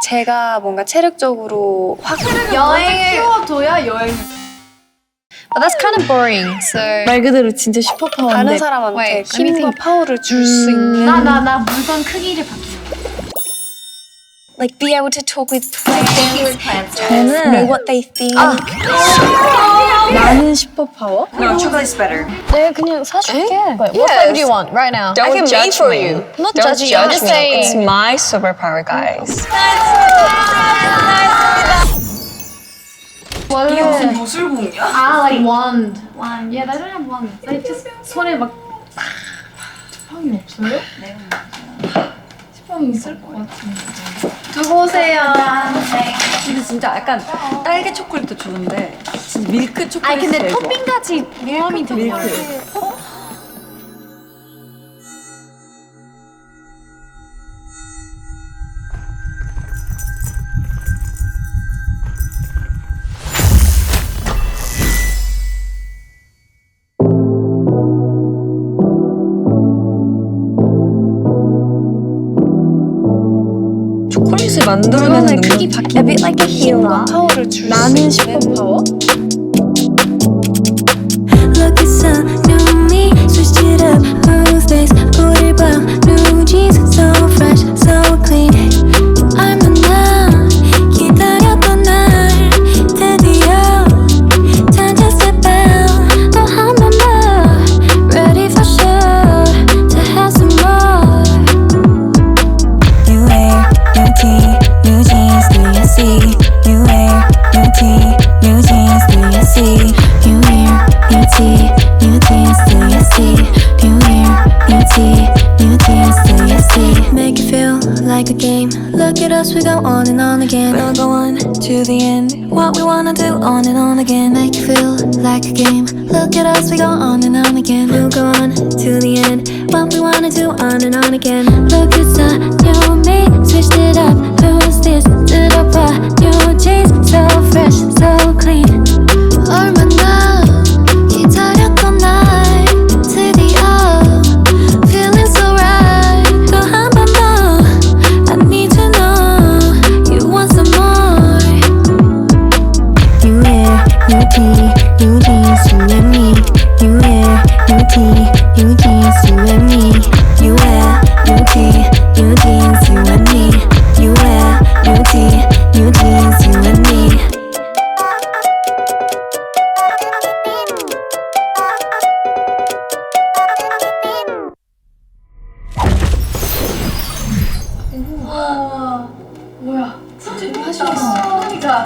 제가 뭔가 체력적으로 확 여행을 키워둬야 여행을. But that's kind of boring. So 말 그대로 진짜 슈퍼파워인데 다른 사람한테 Wait, let me 힘과 think. 파워를 줄 수 있는 나 물건 크기를 바뀌는. like be able to talk with plants, 저는 know what they think. 나는 슈퍼파워? No, chocolate's better. 네, 그냥 사줄게. What flavor do you want right now? Don't I can judge make for me. you. I'm not Don't judging you. I'm judge just me. saying. It's my superpower, guys. 이게 무슨 요술봉이야? like wand. Yeah, I don't have wand. Like just 손에 막 지팡이 없어요? 네. 지팡이 있을 것 같은데. 두고 오세요. 근데 진짜 약간 딸기 초콜릿도 좋은데 진짜 밀크 초콜릿. 아니 근데 토핑 같이 포함이 되는 거 같아요. 초콜릿을 만들어내는 능력. 크기 바뀌는 A bit like a 힘과 파워를 줄 수 나는 있는 슈퍼파워? Look at some new me, switched it up, move this, booty bar, new jeans, so fresh, so clean. I'm the one, 기다렸던 날, 드디어 찾았어요. 또 한 번 더, ready for sure, to have some more. You wear new tee, new jeans, do you see? You wear new tee, new jeans, do you see? You wear new tee, new jeans, do you see? You wear new tee, new jeans, do you see? Make it feel like a game. Look at us, we go on and on again. We'll go on to the end. What we wanna do on and on again. Make it feel like a game. Look at us, we go on and on again. We'll go on to the end. What we wanna do on and on again. Look at the new me, switched it up. Who's this? Did I buy new jeans? So fresh, so clean. 얼마나 기다렸던 날 드디어 feeling so right. 또 한 번 더 I need to know you want some more. You wear new tee, new jeans, you and me. You wear new tee, new jeans, you and me. You wear new tee, new jeans, you and me. You wear new tee, new jeans, you and me. 뭐야? 진짜 하시겠어. 그러니까.